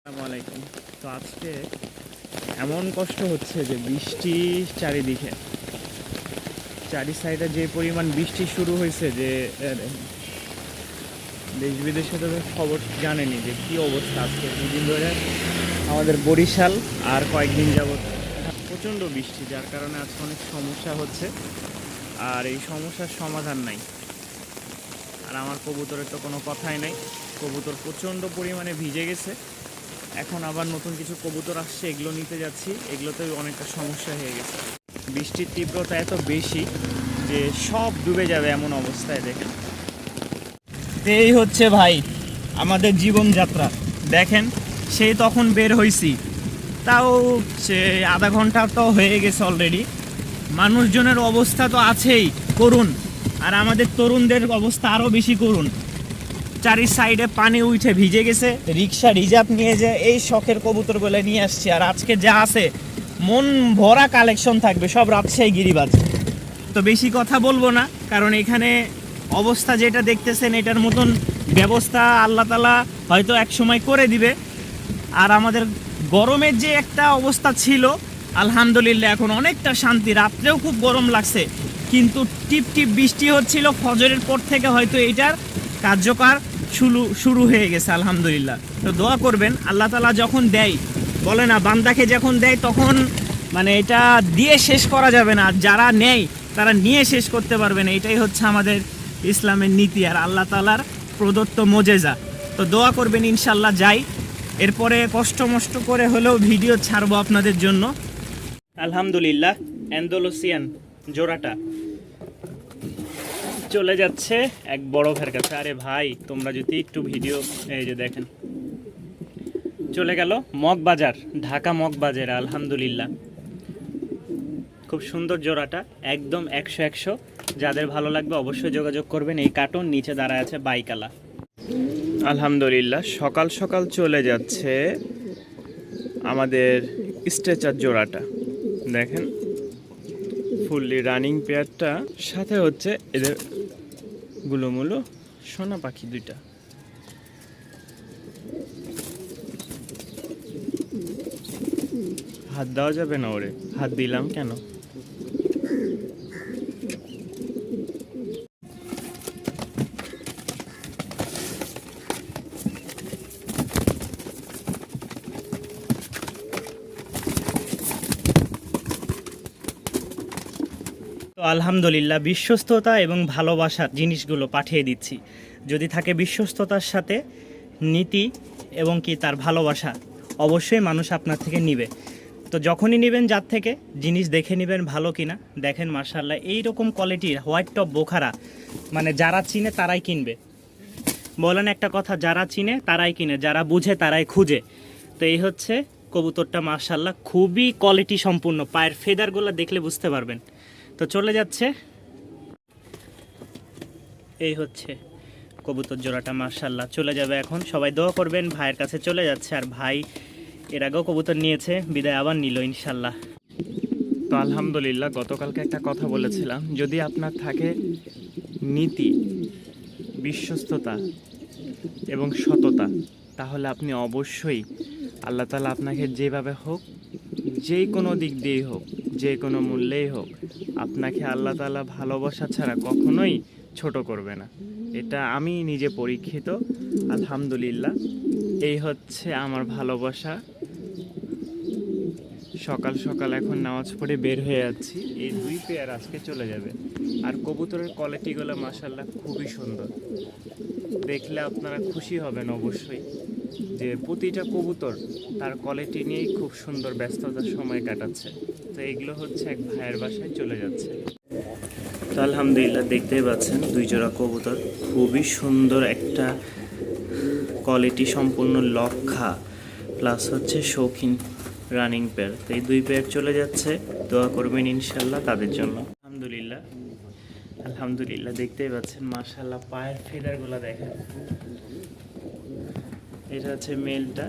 আসসালামু আলাইকুম। তো আজকে এমন কষ্ট হচ্ছে যে বৃষ্টি চারিদিকে, চারি সাইডে যে পরিমাণ বৃষ্টি শুরু হয়েছে যে দেশ বিদেশে তো খবর জানেনি যে কি অবস্থা। আজকে দুদিন ধরে আমাদের বরিশাল আর কয়েকদিন যাবত প্রচণ্ড বৃষ্টি, যার কারণে আজকে অনেক সমস্যা হচ্ছে আর এই সমস্যার সমাধান নাই। আর আমার কবুতরের তো কোনো কথাই নাই, কবুতর প্রচণ্ড পরিমাণে ভিজে গেছে। এখন আবার নতুন কিছু কবুতর আসছে, এগুলো নিতে যাচ্ছি, এগুলোতে অনেকটা সমস্যা হয়ে গেছে। বৃষ্টির তীব্রতা এত বেশি যে সব ডুবে যাবে এমন অবস্থায়। দেখেন, এই হচ্ছে ভাই আমাদের জীবনযাত্রা। দেখেন, সেই তখন বের হয়েছি, তাও সে আধা ঘন্টা তো হয়ে গেছে অলরেডি। মানুষজনের অবস্থা তো আছেই করুণ, আর আমাদের তরুণদের অবস্থা আরও বেশি করুণ। চারি সাইডে পানি উঠে ভিজে গেছে, রিক্সা রিজার্ভ নিয়ে যে এই শখের কবুতরগুলো নিয়ে আসছি। আর আজকে যা আছে মন ভরা কালেকশন থাকবে, সব রাজশাহী গিরিবাজ। তো বেশি কথা বলবো না, কারণ এখানে অবস্থা যেটা দেখতেছেন এটার মতন ব্যবস্থা আল্লাহ তাআলা হয়তো এক সময় করে দিবে। আর আমাদের গরমের যে একটা অবস্থা ছিল, আলহামদুলিল্লাহ এখন অনেকটা শান্তি। রাত্রেও খুব গরম লাগছে, কিন্তু টিপ টিপ বৃষ্টি হচ্ছিল ফজরের পর থেকে, হয়তো এটার কার্যকর শুরু হয়ে গেছে আলহামদুলিল্লাহ। তো দোয়া করবেন, আল্লাহ তাআলা যখন দেয়, বলে না বান্দাকে যখন দেয় তখন মানে এটা দিয়ে শেষ করা যাবে না, আর যারা নেয় তারা নিয়ে শেষ করতে পারবে না। এটাই হচ্ছে আমাদের ইসলামের নীতি আর আল্লাহ তাআলার প্রদত্ত মোজেজা। তো দোয়া করবেন, ইনশাল্লাহ যাই। এরপরে কষ্ট মষ্ট করে হলেও ভিডিও ছাড়বো আপনাদের জন্য। আলহামদুলিল্লাহ, অ্যান্ডালুসিয়ান জোড়াটা চলে যাচ্ছে এক বড় ভাইয়ের কাছে। আরে ভাই, তোমরা যদি একটু ভিডিও, এই যে দেখেন চলে গেল মগবাজার, ঢাকা মগবাজার। আলহামদুলিল্লাহ, খুব সুন্দর জোড়াটা, একদম 100 যাদের ভালো লাগবে অবশ্যই যোগাযোগ করবেন। এই কার্টুন নিচে দাঁড়ায় আছে বাইকালা। আলহামদুলিল্লাহ, সকাল সকাল চলে যাচ্ছে আমাদের স্ট্রেচার জোড়াটা। দেখেন, ফুললি রানিং পেয়ারটা, সাথে হচ্ছে এদের গুলোমুলো সোনা পাখি দুইটা। হাত দেওয়া যাবে না ওরে, হাত দিলাম কেন? তো আলহামদুলিল্লাহ, বিশ্বস্ততা এবং ভালোবাসার জিনিসগুলো পাঠিয়ে দিচ্ছি। যদি থাকে বিশ্বস্ততার সাথে নীতি এবং কি তার ভালোবাসা, অবশ্যই মানুষ আপনার থেকে নিবে। তো যখনই নেবেন যার থেকে জিনিস দেখে নেবেন ভালো কিনা। দেখেন মাশাআল্লাহ, এইরকম কোয়ালিটির হোয়াইট টপ বোখারা মানে যারা চিনে তারাই কিনবে। বলেন একটা কথা, যারা চিনে তারাই কিনে, যারা বুঝে তারাই খুঁজে। তো এই হচ্ছে কবুতরটা, মাশাআল্লাহ খুবই কোয়ালিটি সম্পূর্ণ। পায়ের ফেদারগুলো দেখলে বুঝতে পারবেন। তো চলে যাচ্ছে, এই হচ্ছে কবুতর জোড়াটা, মাশাআল্লাহ চলে যাবে এখন। সবাই দোয়া করবেন, ভাইয়ের কাছে চলে যাচ্ছে। আর ভাই এর আগেও কবুতর নিয়েছে, বিদায় আবার নিল ইনশাল্লাহ। তো আলহামদুলিল্লাহ, গতকালকে একটা কথা বলেছিলাম, যদি আপনার থাকে নীতি, বিশ্বস্ততা এবং সততা, তাহলে আপনি অবশ্যই আল্লাহ তাআলা আপনাকে যেভাবে হোক, যে কোনো দিক দিয়েই হোক, যে কোনো মূল্যেই হোক, আপনাকে আল্লাহ তাআলা ভালোবাসা ছাড়া কখনোই ছোট করবে না। এটা আমি নিজে পরীক্ষিত। আলহামদুলিল্লাহ, এই হচ্ছে আমার ভালোবাসা। সকাল সকাল এখন নামাজ পড়ে বের হয়ে যাচ্ছি। এই দুই পেয়ার আজকে চলে যাবে। আর কবুতরের কোয়ালিটিগুলো মাশাআল্লাহ খুবই সুন্দর, দেখলে আপনারা খুশি হবেন অবশ্যই, যে প্রতিটা কবুতর তার কোয়ালিটি নিয়েই খুব সুন্দর ব্যস্ততার সময় কাটাচ্ছে। তো এগুলো হচ্ছে এক ভাইয়ের বাসায় চলে যাচ্ছে। তো আলহামদুলিল্লাহ, দেখতেই পাচ্ছেন দুই জোড়া কবুতর, খুবই সুন্দর একটা কোয়ালিটি সম্পূর্ণ লক্ষা প্লাস হচ্ছে শৌখিন রানিং পেয়ার। তো এই দুই পেয়ার চলে যাচ্ছে, দোয়া করবেন ইনশাল্লাহ তাদের জন্য। আলহামদুলিল্লাহ, আলহামদুলিল্লাহ দেখতেই পাচ্ছেন মাশাআল্লাহ, পায়ের ফেদারগুলো দেখেন। এটা হচ্ছে মেলটা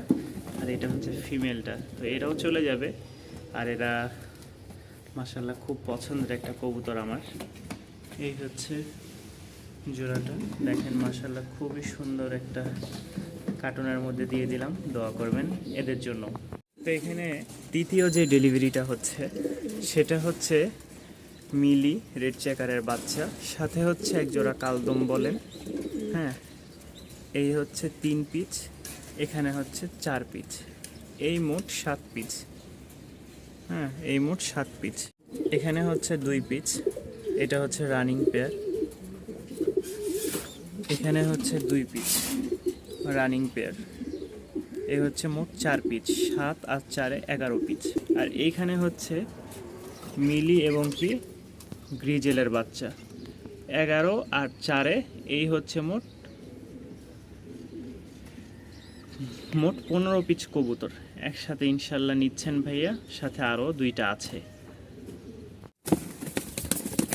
আর এটা হচ্ছে ফিমেলটা। তো এরাও চলে যাবে। আর এরা মাশাআল্লাহ খুব পছন্দের একটা কবুতর আমার। এই হচ্ছে জোড়াটা, দেখেন মাশাআল্লাহ খুবই সুন্দর একটা কার্টুনের মধ্যে দিয়ে দিলাম, দোয়া করবেন এদের জন্য। তো এখানে তৃতীয় যে ডেলিভারিটা হচ্ছে সেটা হচ্ছে মিলি রেড চেকারের বাচ্চা, সাথে হচ্ছে এক জোড়া কালদম বলেন। হ্যাঁ, এই হচ্ছে 3 পিচ, এখানে হচ্ছে 4 পিচ, এই মোট 7 পিচ। হ্যাঁ, এই মোট 7 পিচ। এখানে হচ্ছে 2 পিচ, এটা হচ্ছে রানিং পেয়ার। এখানে হচ্ছে 2 পিচ রানিং পেয়ার। এই হচ্ছে মোট 4 পিচ, 7 আর 4-এ 11 পিচ। আর এইখানে হচ্ছে মিলি এবং কি গ্রিজেলের বাচ্চা, 11 আর 4-এ এই হচ্ছে মোট 15 পিচ কবুতর একসাথে ইনশাল্লাহ নিচ্ছেন ভাইয়া, সাথে আরও 2টা আছে।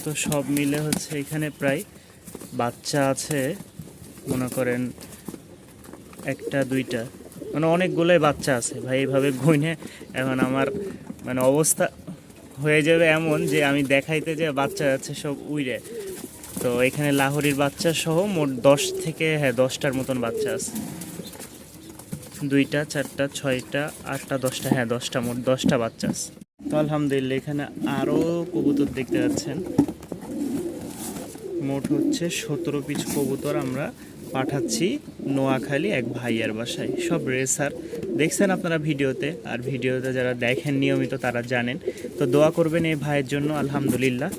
তো সব মিলে হচ্ছে এখানে প্রায় বাচ্চা আছে মনে করেন 1টা 2টা, মানে অনেকগুলোই বাচ্চা আছে ভাই। এইভাবে গুনে এখন আমার মানে অবস্থা হয়ে যাবে এমন যে আমি দেখাইতে যে বাচ্চা আছে সব উইরে। তো এখানে লাহোরির বাচ্চা সহ মোট 10টার মতন বাচ্চা আছে। 2টা 4টা 6টা 8টা 10টা, হ্যাঁ 10টা, মোট 10টা বাচ্চা আছে। তো আলহামদুলিল্লাহ এখানে আরও কবুতর দেখতে পাচ্ছেন। মোট হচ্ছে 17 পিস কবুতর আমরা পাঠাচ্ছি নোয়াখালী এক ভাইয়ার বাসায়, সব রেসার। দেখছেন আপনারা ভিডিওতে, আর ভিডিওতে যারা দেখেন নিয়মিত তারা জানেন। তো দোয়া করবেন এই ভাইয়ের জন্য। আলহামদুলিল্লাহ